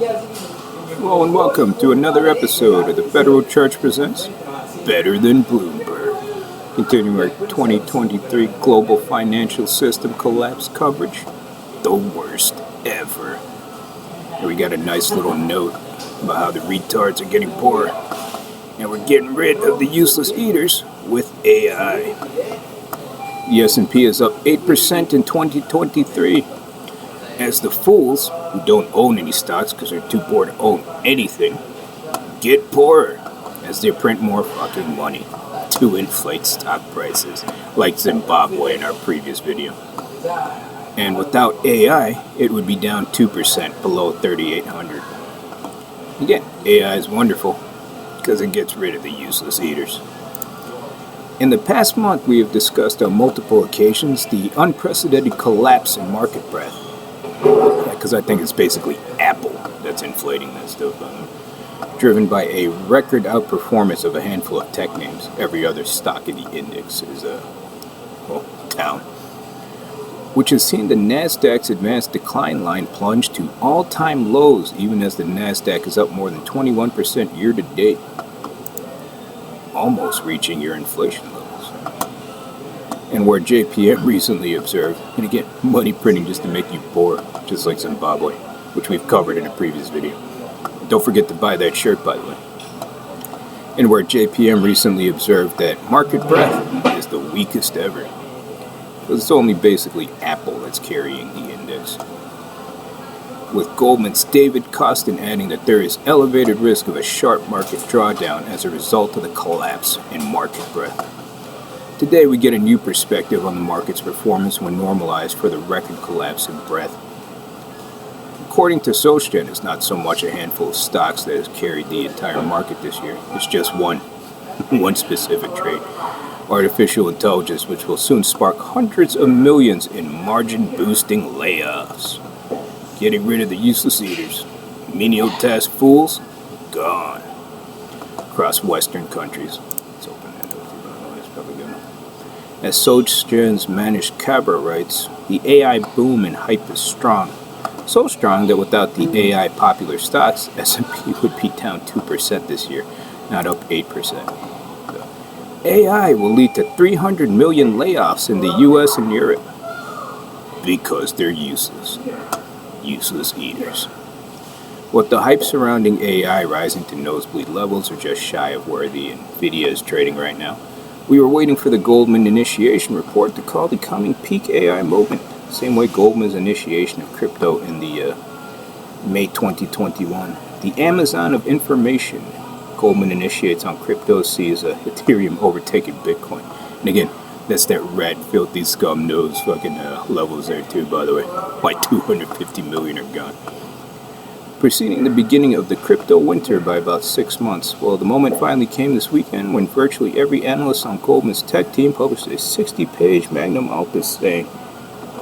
Hello and welcome to another episode of the Federal Church Presents Better Than Bloomberg. Continuing our 2023 global financial system collapse coverage, the worst ever. And we got a nice little note about how the retards are getting poorer. And we're getting rid of the useless eaters with AI. The S&P is up 8% in 2023. As the fools, who don't own any stocks because they're too poor to own anything, get poorer as they print more fucking money to inflate stock prices, like Zimbabwe in our previous video. And without AI, it would be down 2% below 3,800. Again, AI is wonderful because it gets rid of the useless eaters. In the past month, we have discussed on multiple occasions the unprecedented collapse in market breadth. Because I think it's basically Apple that's inflating that stuff. Driven by a record outperformance of a handful of tech names. Every other stock in the index is down. Which has seen the Nasdaq's advanced decline line plunge to all-time lows, even as the Nasdaq is up more than 21% year to date. Almost reaching your inflation levels. And where JPM recently observed, and again, money printing just to make you poor, just like Zimbabwe, which we've covered in a previous video. Don't forget to buy that shirt, by the way. And where JPM recently observed that market breadth is the weakest ever. Because it's only basically Apple that's carrying the index. With Goldman's David Costin adding that there is elevated risk of a sharp market drawdown as a result of the collapse in market breadth. Today we get a new perspective on the market's performance when normalized for the record collapse in breadth. According to SocGen, it's not so much a handful of stocks that has carried the entire market this year. It's just one specific trade. Artificial intelligence, which will soon spark hundreds of millions in margin-boosting layoffs. Getting rid of the useless eaters. Menial task fools, gone. Across Western countries. Let's open that up. That's probably good enough. As SocGen's managed Cabra writes, the AI boom and hype is strong. So strong that without the AI popular stocks, S&P would be down 2% this year, not up 8%. AI will lead to 300 million layoffs in the US and Europe. Because they're useless. Useless eaters. With the hype surrounding AI rising to nosebleed levels or just shy of where the Nvidia is trading right now, we were waiting for the Goldman initiation report to call the coming peak AI moment. Same way Goldman's initiation of crypto in the May 2021. The Amazon of information Goldman initiates on crypto sees Ethereum overtaking Bitcoin. And again, that's that rat, filthy scum nose fucking levels there too, by the way. Like 250 million are gone. Preceding the beginning of the crypto winter by about 6 months. Well, the moment finally came this weekend when virtually every analyst on Goldman's tech team published a 60-page magnum opus saying,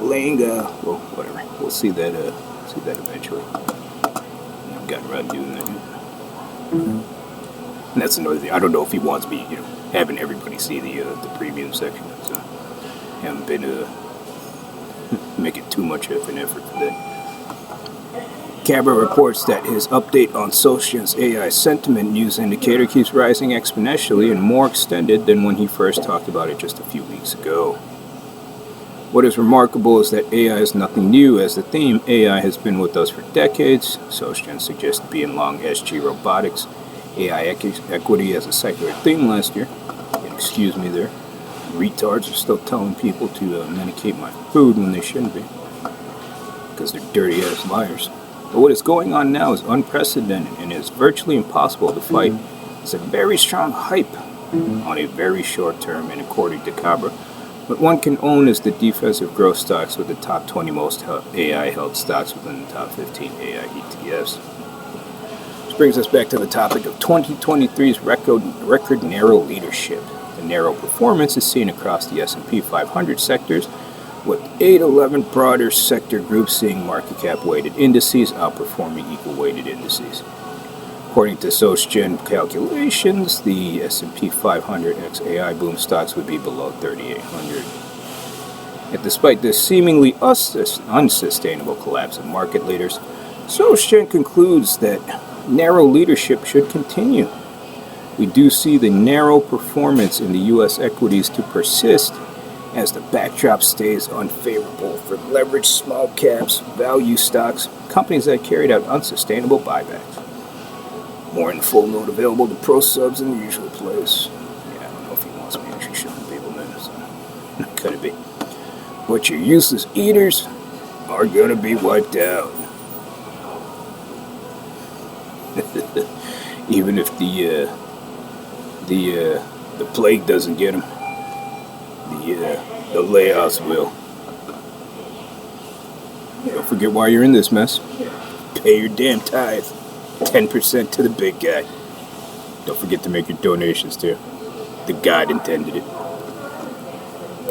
well, whatever. We'll see that eventually. I've gotten around doing that. And that's another thing. I don't know if he wants me, having everybody see the premium section. So I haven't been making too much of an effort for that. Cabra reports that his update on SocGen's AI sentiment news indicator keeps rising exponentially and more extended than when he first talked about it just a few weeks ago. What is remarkable is that AI is nothing new as the theme. AI has been with us for decades. SocGen suggested being long SG robotics, AI equity as a secular theme last year. And excuse me there. Retards are still telling people to medicate my food when they shouldn't be. Because they're dirty ass liars. But what is going on now is unprecedented and is virtually impossible to fight. It's a very strong hype on a very short term, and according to Cabra, what one can own is the defensive growth stocks with the top 20 most AI-held stocks within the top 15 AI ETFs. Which brings us back to the topic of 2023's record narrow leadership. The narrow performance is seen across the S&P 500 sectors, with 8-11 broader sector groups seeing market cap weighted indices outperforming equal weighted indices. According to SocGen calculations, the S&P 500 ex-AI boom stocks would be below 3,800. Yet despite this seemingly unsustainable collapse in market leaders, So Shen concludes that narrow leadership should continue. We do see the narrow performance in the U.S. equities to persist as the backdrop stays unfavorable for leveraged small caps, value stocks, companies that carried out unsustainable buybacks. More in the full note available to pro subs in the usual place. Yeah, I don't know if he wants me actually showing people that, so could it be? But your useless eaters are gonna be wiped out. Even if the plague doesn't get them, the layoffs will. Don't forget why you're in this mess. Pay your damn tithe. 10% to the big guy. Don't forget to make your donations too. The God intended it.